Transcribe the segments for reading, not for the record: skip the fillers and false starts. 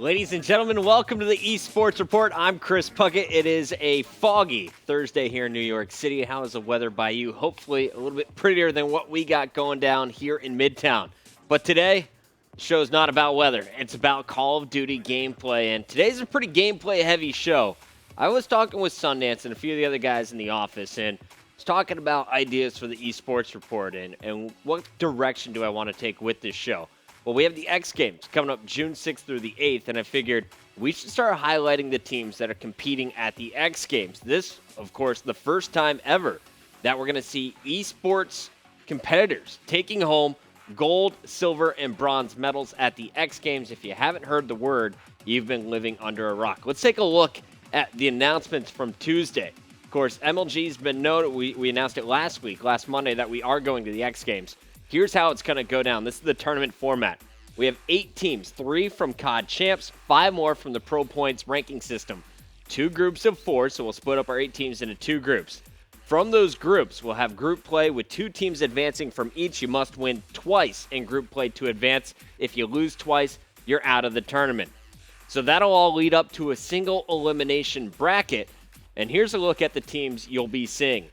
Ladies and gentlemen, welcome to the eSports Report. I'm Chris Puckett. It is a foggy Thursday here in New York City. How is the weather by you? Hopefully a little bit prettier than what we got going down here in Midtown. But today, the show is not about weather. It's about Call of Duty gameplay, and today's a pretty gameplay-heavy show. I was talking with Sundance and a few of the other guys in the office, and was talking about ideas for the eSports Report and what direction do I want to take with this show. Well, we have the X Games coming up June 6th through the 8th, and I figured we should start highlighting the teams that are competing at the X Games. This, of course, the first time ever that we're going to see esports competitors taking home gold, silver, and bronze medals at the X Games. If you haven't heard the word, you've been living under a rock. Let's take a look at the announcements from Tuesday. Of course, MLG's been known. We announced it last Monday, that we are going to the X Games. Here's how it's going to go down. This is the tournament format. We have 8 teams, 3 from COD Champs, 5 more from the Pro Points ranking system. 2 groups of 4, so we'll split up our 8 teams into 2 groups. From those groups, we'll have group play with 2 teams advancing from each. You must win twice in group play to advance. If you lose twice, you're out of the tournament. So that'll all lead up to a single elimination bracket. And here's a look at the teams you'll be seeing.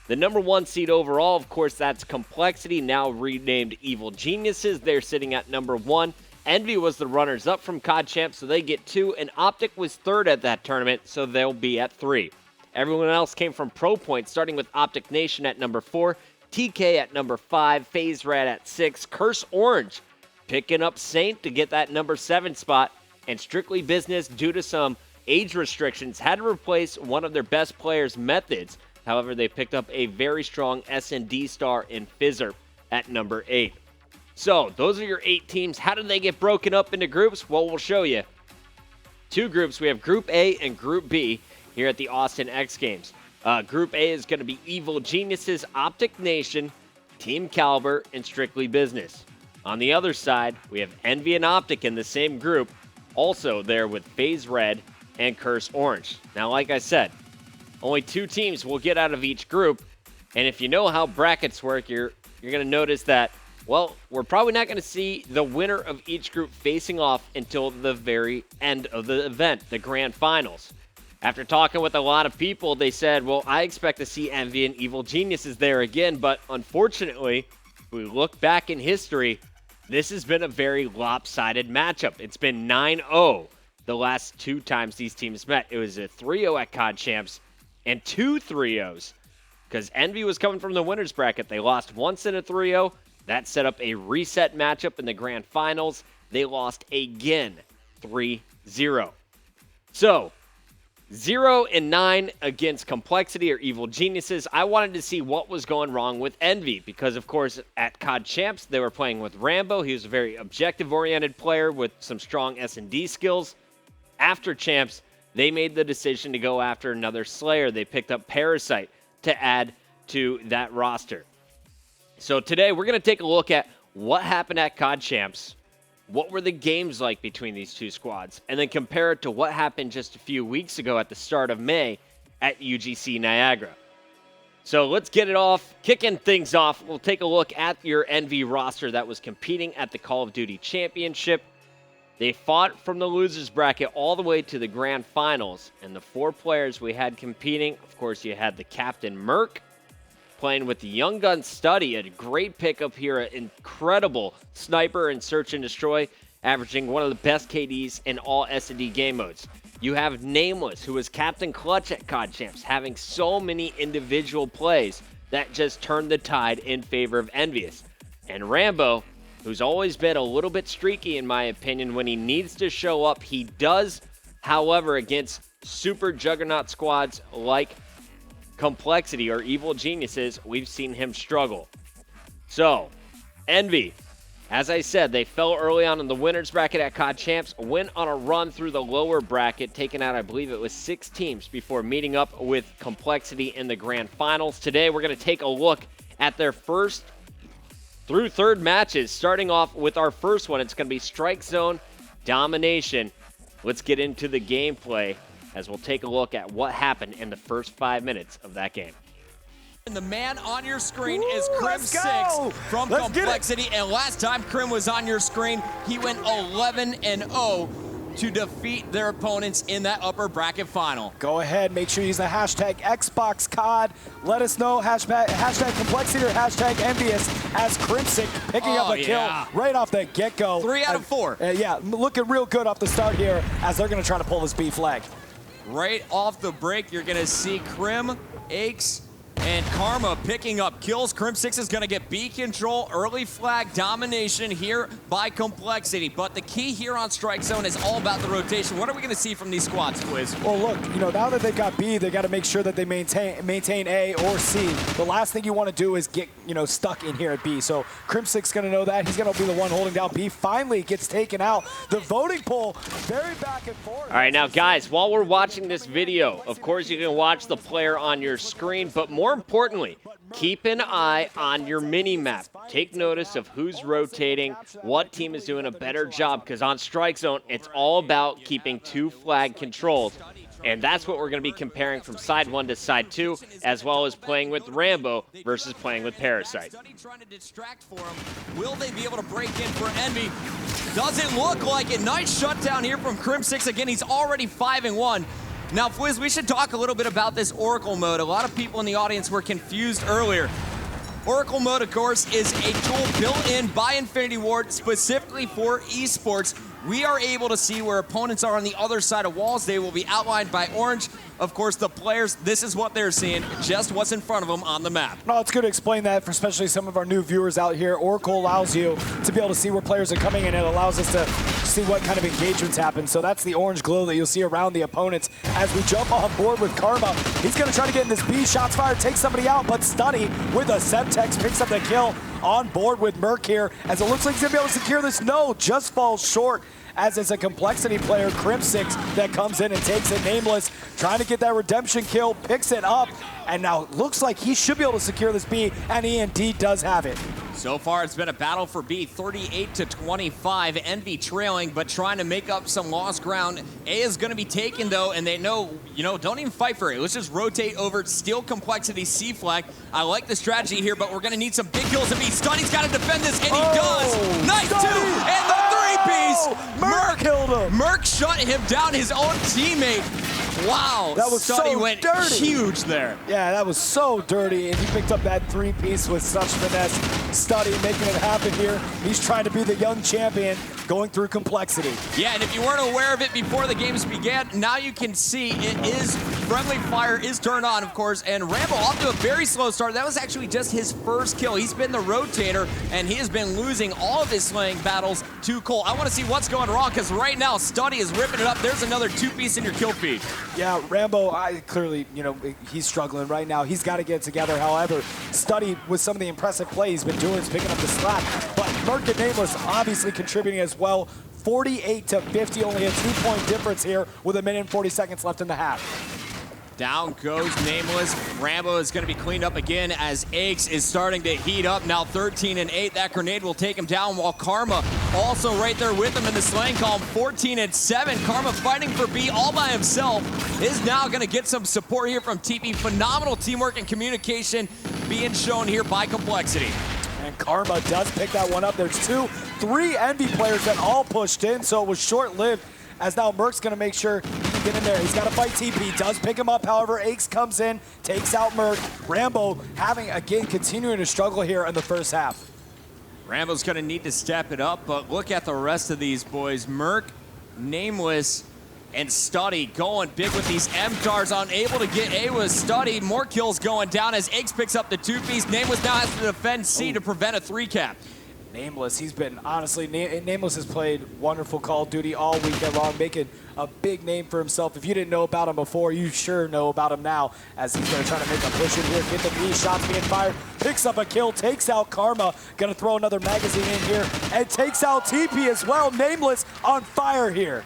The number 1 seed overall, of course, that's Complexity, now renamed Evil Geniuses. They're sitting at number 1. Envy was the runners-up from COD Champs, so they get 2. And Optic was 3rd at that tournament, so they'll be at 3. Everyone else came from Pro Points, starting with Optic Nation at number 4, TK at number 5, FaZe Rad at 6, Curse Orange picking up Saint to get that number 7 spot, and Strictly Business, due to some age restrictions, had to replace one of their best players, Methods. However, they picked up a very strong S&D star in Fizzer at number 8. So, those are your 8 teams. How did they get broken up into groups? Well, we'll show you. 2 groups. We have Group A and Group B here at the Austin X Games. Group A is going to be Evil Geniuses, Optic Nation, Team Caliber, and Strictly Business. On the other side, we have Envy and Optic in the same group, also there with FaZe Red and Curse Orange. Now, like I said, only 2 teams will get out of each group, and if you know how brackets work, you're going to notice that, well, we're probably not going to see the winner of each group facing off until the very end of the event, the grand finals. After talking with a lot of people, they said, well, I expect to see Envy and Evil Geniuses there again, but unfortunately, if we look back in history, this has been a very lopsided matchup. It's been 9-0 the last 2 times these teams met. It was a 3-0 at COD Champs, and 2 3-0s, because Envy was coming from the winner's bracket. They lost once in a 3-0. That set up a reset matchup in the grand finals. They lost again 3-0. So, 0-9 against Complexity or Evil Geniuses. I wanted to see what was going wrong with Envy, because, of course, at COD Champs, they were playing with Rambo. He was a very objective-oriented player with some strong S&D skills. After Champs, they made the decision to go after another Slayer. They picked up Parasite to add to that roster. So today we're going to take a look at what happened at COD Champs, what were the games like between these 2 squads, and then compare it to what happened just a few weeks ago at the start of May at UGC Niagara. So let's get it off. Kicking things off, we'll take a look at your Envy roster that was competing at the Call of Duty Championship. They fought from the losers bracket all the way to the grand finals, and the 4 players we had competing, of course, you had the Captain Merc playing with the Young Gun Study, a great pickup here, an incredible sniper and search and destroy, averaging one of the best KDs in all S&D game modes. You have Nameless, who was Captain Clutch at COD Champs, having so many individual plays that just turned the tide in favor of Envious. And Rambo, who's always been a little bit streaky, in my opinion. When he needs to show up, he does. However, against super juggernaut squads like Complexity or Evil Geniuses, we've seen him struggle. So, Envy, as I said, they fell early on in the winner's bracket at COD Champs, went on a run through the lower bracket, taking out, I believe it was 6 teams before meeting up with Complexity in the grand finals. Today, we're going to take a look at their first through 3rd matches, starting off with our first one. It's going to be Strike Zone Domination. Let's get into the gameplay as we'll take a look at what happened in the first 5 minutes of that game. And the man on your screen is Crim6 from Complexity. And last time Crim was on your screen, he went 11-0 to defeat their opponents in that upper bracket final. Go ahead, make sure you use the hashtag XboxCOD. Let us know, hashtag complexity or hashtag envious, as Crimsic picking up a kill right off the get-go. 3 out of 4. Yeah, looking real good off the start here as they're going to try to pull this B flag. Right off the break, you're going to see Crim, Aches, and Karma picking up kills. Crim6 is going to get B control, early flag domination here by Complexity. But the key here on Strike Zone is all about the rotation. What are we going to see from these squads, Quiz? Well, look, now that they've got B, they got to make sure that they maintain A or C. The last thing you want to do is get, stuck in here at B. So Crim6's going to know that. He's going to be the one holding down B. Finally gets taken out. The voting poll, very back and forth. All right, now, guys, while we're watching this video, of course, you can watch the player on your screen, but more importantly, keep an eye on your mini-map. Take notice of who's rotating, what team is doing a better job, because on Strike Zone, it's all about keeping 2 flag controlled. And that's what we're going to be comparing from side 1 to side 2, as well as playing with Rambo versus playing with Parasite. Trying to distract for him. Will they be able to break in for Envy? Doesn't look like it. Nice shutdown here from Crim6. Again, he's already 5-1. Now, Fwiz, we should talk a little bit about this Oracle mode. A lot of people in the audience were confused earlier. Oracle mode, of course, is a tool built in by Infinity Ward specifically for esports. We are able to see where opponents are on the other side of walls. They will be outlined by orange. Of course, the players, this is what they're seeing, just what's in front of them on the map. No, it's good to explain that for especially some of our new viewers out here. Oracle allows you to be able to see where players are coming in. It allows us to see what kind of engagements happen. So that's the orange glow that you'll see around the opponents as we jump on board with Karma. He's going to try to get in this B. Shots fired, take somebody out, but Study with a Semtex picks up the kill on board with Merc here. As it looks like he's going to be able to secure this. No, just falls short. As it's a Complexity player, Crim6, that comes in and takes it. Nameless, trying to get that redemption kill, picks it up, and now looks like he should be able to secure this B, and he indeed does have it. So far, it's been a battle for B, 38-25. Envy trailing, but trying to make up some lost ground. A is going to be taken, though, and they know, don't even fight for it. Let's just rotate over, steal Complexity C flag. I like the strategy here, but we're going to need some big kills to B. Stunny's got to defend this, and he does. Nice Stunny! 2, and the 3-piece. Merc killed him. Merc shut him down, his own teammate. Wow, that was Stunny so went dirty. Huge there. Yeah, that was so dirty, and he picked up that 3-piece with such finesse. Study making it happen here. He's trying to be the young champion going through Complexity. Yeah, and if you weren't aware of it before the games began, now you can see it is friendly fire is turned on, of course, and Rambo off to a very slow start. That was actually just his first kill. He's been the rotator, and he has been losing all of his slaying battles to Cole. I want to see what's going wrong, because right now, Study is ripping it up. There's another 2-piece in your kill feed. Yeah, Rambo, clearly, he's struggling right now. He's got to get it together. However, Study, with some of the impressive play he's been doing, is picking up the slack. But Merc and Nameless obviously contributing as well. 48-50, only a 2-point difference here with 1 minute and 40 seconds left in the half. Down goes Nameless. Rambo is going to be cleaned up again as Aches is starting to heat up. Now 13-8. That grenade will take him down, while Karma also right there with him in the slaying column. 14-7. Karma fighting for B all by himself is now going to get some support here from TP. Phenomenal teamwork and communication being shown here by Complexity. And Karma does pick that one up. There's 3 Envy players that all pushed in, so it was short-lived. As now Merc's going to make sure he can get in there. He's got to fight TP. Does pick him up. However, Aches comes in, takes out Merc. Rambo continuing to struggle here in the first half. Rambo's going to need to step it up, but look at the rest of these boys. Merc, Nameless, and Study going big with these MTARs, unable to get A with Study. More kills going down as Aches picks up the 2-piece. Nameless now has to defend C to prevent a 3-cap. Nameless, he's been, honestly, Nameless has played wonderful Call of Duty all weekend long, making a big name for himself. If you didn't know about him before, you sure know about him now, as he's going to try to make a push in here, get the B, shots being fired, picks up a kill, takes out Karma, going to throw another magazine in here, and takes out TP as well. Nameless on fire here.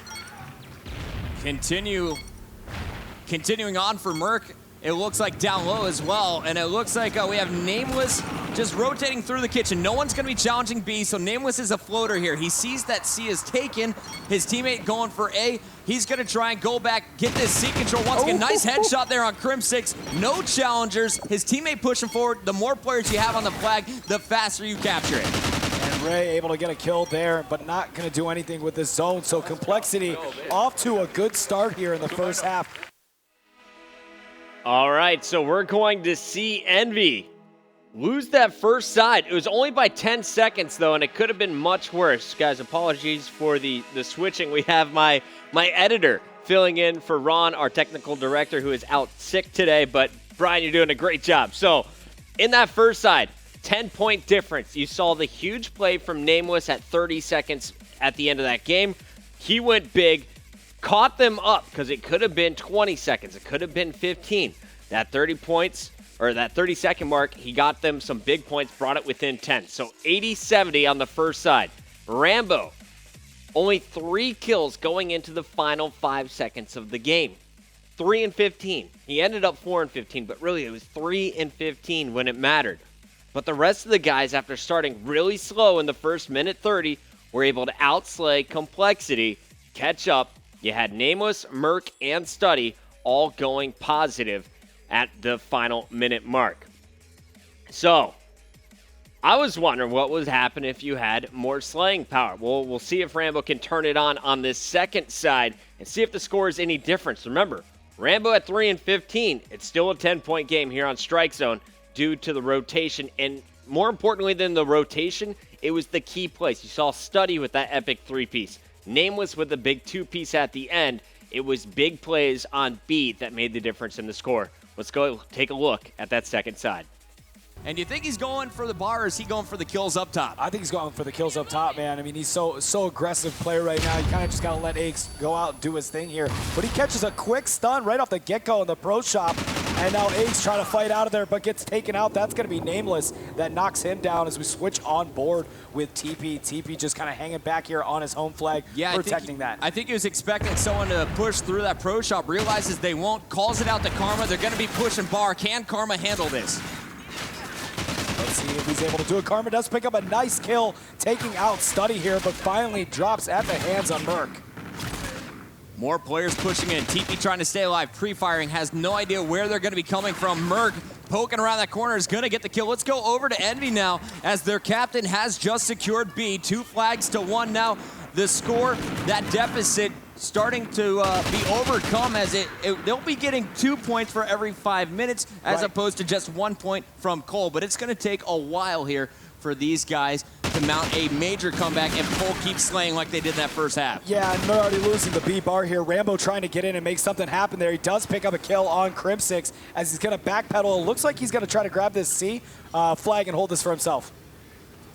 Continuing on for Merc. It looks like down low as well, and it looks like we have Nameless just rotating through the kitchen. No one's going to be challenging B, so Nameless is a floater here. He sees that C is taken, his teammate going for A. He's going to try and go back, get this C control once again. Nice headshot there on Crim6. No challengers. His teammate pushing forward. The more players you have on the flag, the faster you capture it. Gray able to get a kill there, but not going to do anything with this zone. So Complexity off to a good start here in the first half. All right, so we're going to see Envy lose that first side. It was only by 10 seconds, though, and it could have been much worse. Guys, apologies for the switching. We have my editor filling in for Ron, our technical director, who is out sick today. But, Brian, you're doing a great job. So, in that first side, 10-point difference. You saw the huge play from Nameless at 30 seconds at the end of that game. He went big, caught them up, because it could have been 20 seconds. It could have been 15. That 30 points, or that 30-second mark, he got them some big points, brought it within 10. So 80-70 on the first side. Rambo, only 3 kills going into the final 5 seconds of the game. 3 and 15. He ended up 4 and 15, but really it was 3 and 15 when it mattered. But the rest of the guys, after starting really slow in the first minute 30, were able to outslay Complexity, catch up. You had Nameless, Merc, and Study all going positive at the final minute mark. So, I was wondering what would happen if you had more slaying power. Well, we'll see if Rambo can turn it on this second side and see if the score is any difference. Remember, Rambo at 3 and 15, it's still a 10-point game here on Strike Zone due to the rotation. And more importantly than the rotation, it was the key plays. You saw Study with that epic 3-piece. Nameless with the big 2-piece at the end. It was big plays on B that made the difference in the score. Let's go take a look at that second side. And do you think he's going for the bar, or is he going for the kills up top? I think he's going for the kills up top, man. I mean, he's so aggressive player right now. You kind of just got to let Aches go out and do his thing here. But he catches a quick stun right off the get-go in the pro shop. And now Aches trying to fight out of there, but gets taken out. That's going to be Nameless. That knocks him down as we switch on board with TP. TP just kind of hanging back here on his home flag, protecting that. I think he was expecting someone to push through that pro shop, realizes they won't, calls it out to Karma. They're going to be pushing bar. Can Karma handle this? Let's see if he's able to do it. Karma does pick up a nice kill, taking out Study here, but finally drops at the hands on Merc. More players pushing in. TP trying to stay alive. Pre-firing, has no idea where they're going to be coming from. Merc poking around that corner is going to get the kill. Let's go over to Envy now, as their captain has just secured B. 2 flags to 1 now. The score, that deficit, starting to be overcome, as they'll be getting 2 points for every 5 minutes as opposed to just 1 point from Cole. But it's going to take a while here for these guys to mount a major comeback, and Cole keeps slaying like they did in that first half. Yeah, and they're already losing the B bar here. Rambo trying to get in and make something happen there. He does pick up a kill on Crim6 as he's going to backpedal. It looks like he's going to try to grab this C flag and hold this for himself.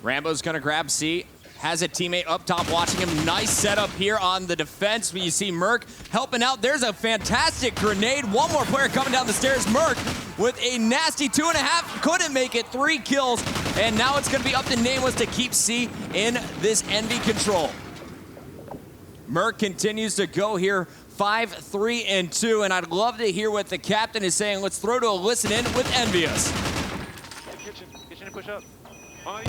Rambo's going to grab C. Has a teammate up top watching him. Nice setup here on the defense. You see Merc helping out. There's a fantastic grenade. One more player coming down the stairs. Merc with a nasty 2.5. Couldn't make it. 3 kills. And now it's going to be up to Nameless to keep C in this Envy control. Merc continues to go here. 5, 3, and 2. And I'd love to hear what the captain is saying. Let's throw to a listen in with Envious. Kitchen, push up. Probably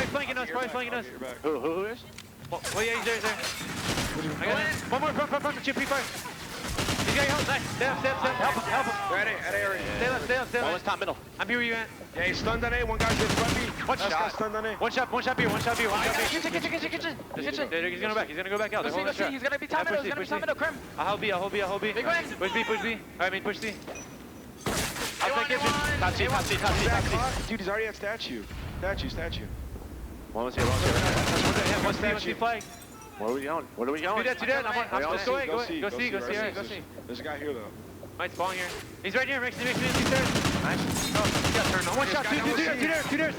flanking us. Probably flanking us. Who is? Well, yeah, he's there. I got him. One more, front, chip, P5. He's got your help. Nice. Stay up. Help him. Right at area. Stay left. One was top middle. I'm here where you at. Yeah, he's stunned on A. One guy's in front of me. One shot. Stunned on A. One shot here. Kitchen. He's gonna go back out. Go see. He's gonna be top middle. Crim. I'll hold B. Big one. Push B. Push C. I'll take kitchen. Top C. Dude, he's already at statue. Statue. One was here. One statue flag. Where are we going? Do that. Go see. There's a guy here, though. Might spawn here. He's right here. Next to me. He's there. Nice. One shot. Two there.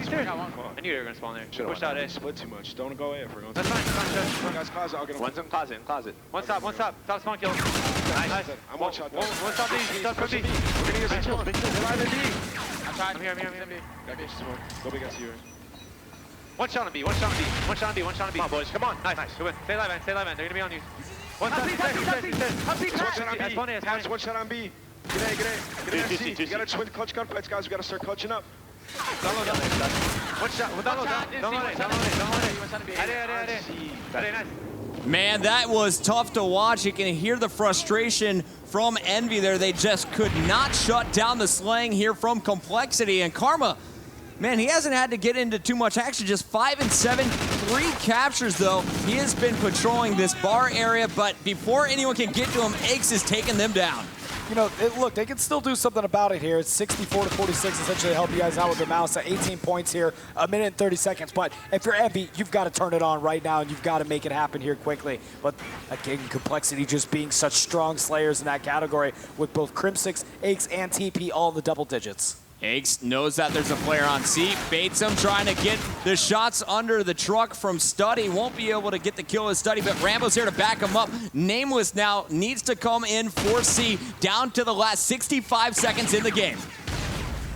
I knew they were gonna spawn there. Push out A. Split too much. Don't go A if we're going to. That's fine. Guys, closet. I'll get him. One's in closet. One stop. Stop spawn kill. Nice. I'm one shot down. One stop B. Stop from B. We're gonna get some kills. They're either D. I'm here. Got me smoke. Go big as you. One shot on B. Come on, boys. Come on. Nice. Go in. Stay live, man. They're gonna be on you. One shot. Has one shot on B. Get A. C. You gotta twin clutch gunfights, guys. We gotta start clutching up. One shot. Don't let it. Nice. Man, that was tough to watch. You can hear the frustration from Envy there. They just could not shut down the slaying here from Complexity. And Karma Man, he hasn't had to get into too much action, just 5 and 7, 3 captures though. He has been patrolling this bar area, but before anyone can get to him, Aches is taking them down. You know, look, they can still do something about it here. It's 64 to 46, essentially to help you guys out with the mouse. 18 points here, a minute and 30 seconds. But if you're Envy, you've got to turn it on right now, and you've got to make it happen here quickly. But again, Complexity just being such strong slayers in that category with both Crim6, Aches, and TP all in the double digits. Aches knows that there's a player on C, baits him, trying to get the shots under the truck from Studdy. Won't be able to get the kill with Studdy, but Rambo's here to back him up. Nameless now needs to come in for C, down to the last 65 seconds in the game.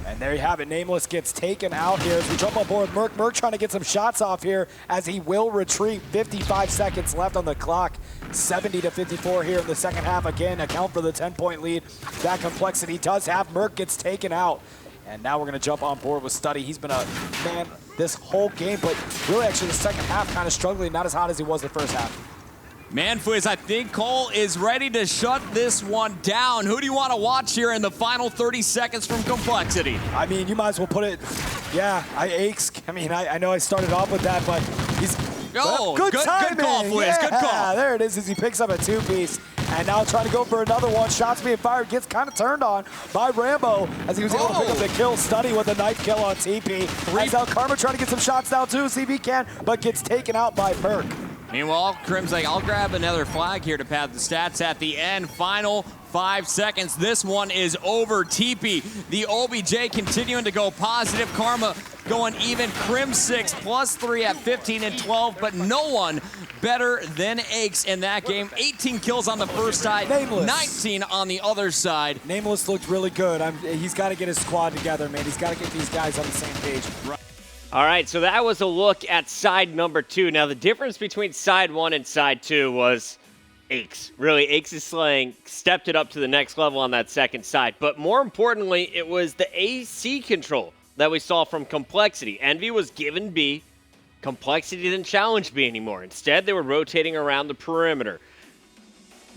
And there you have it. Nameless gets taken out here as we jump on board. Merc trying to get some shots off here as he will retreat. 55 seconds left on the clock. 70 to 54 here in the second half. Again, account for the 10-point lead that Complexity does have. Merc gets taken out. And now we're going to jump on board with Studdy. He's been a man this whole game, but really actually the second half kind of struggling, not as hot as he was the first half. Man, Fizz, I think Cole is ready to shut this one down. Who do you want to watch here in the final 30 seconds from Complexity? I mean, you might as well put it, yeah, Aches. I mean, I know I started off with that, but he's good timing. Good call, Fizz, yeah, good call. There it is as he picks up a two-piece. And now trying to go for another one. Shots being fired. Gets kind of turned on by Rambo as he was able to pick up the kill. Studdy with a knife kill on TP. Has out Karma trying to get some shots down too. See if he can, but gets taken out by Merc. Meanwhile, Crim's like, I'll grab another flag here to pad the stats at the end. Final 5 seconds. This one is over. TP, the OBJ continuing to go positive. Karma going even. Crim6 +3 at 15 and 12, but no one better than Aches in that game. 18 kills on the first side, Nameless. 19 on the other side. Nameless looked really good. He's got to get his squad together, man. He's got to get these guys on the same page. Right. All right, so that was a look at side number 2. Now, the difference between side 1 and side 2 was Aches. Really, Aches' slaying stepped it up to the next level on that second side. But more importantly, it was the AC control that we saw from Complexity. Envy was given B. Complexity didn't challenge B anymore. Instead, they were rotating around the perimeter.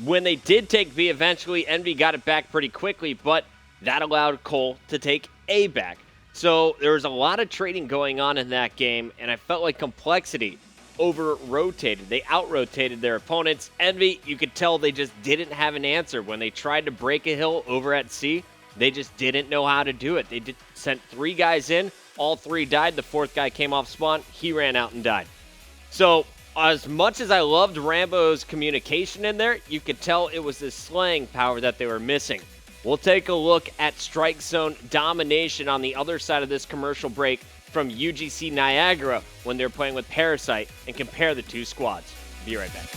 When they did take B, eventually, Envy got it back pretty quickly, but that allowed Cole to take A back. So there was a lot of trading going on in that game, and I felt like Complexity over-rotated. They out-rotated their opponents. Envy, you could tell they just didn't have an answer. When they tried to break a hill over at C, they just didn't know how to do it. They sent 3 guys in. All 3 died. The 4th guy came off spawn. He ran out and died. So as much as I loved Rambo's communication in there, you could tell it was the slaying power that they were missing. We'll take a look at strike zone domination on the other side of this commercial break from UGC Niagara when they're playing with Parasite and compare the two squads. Be right back.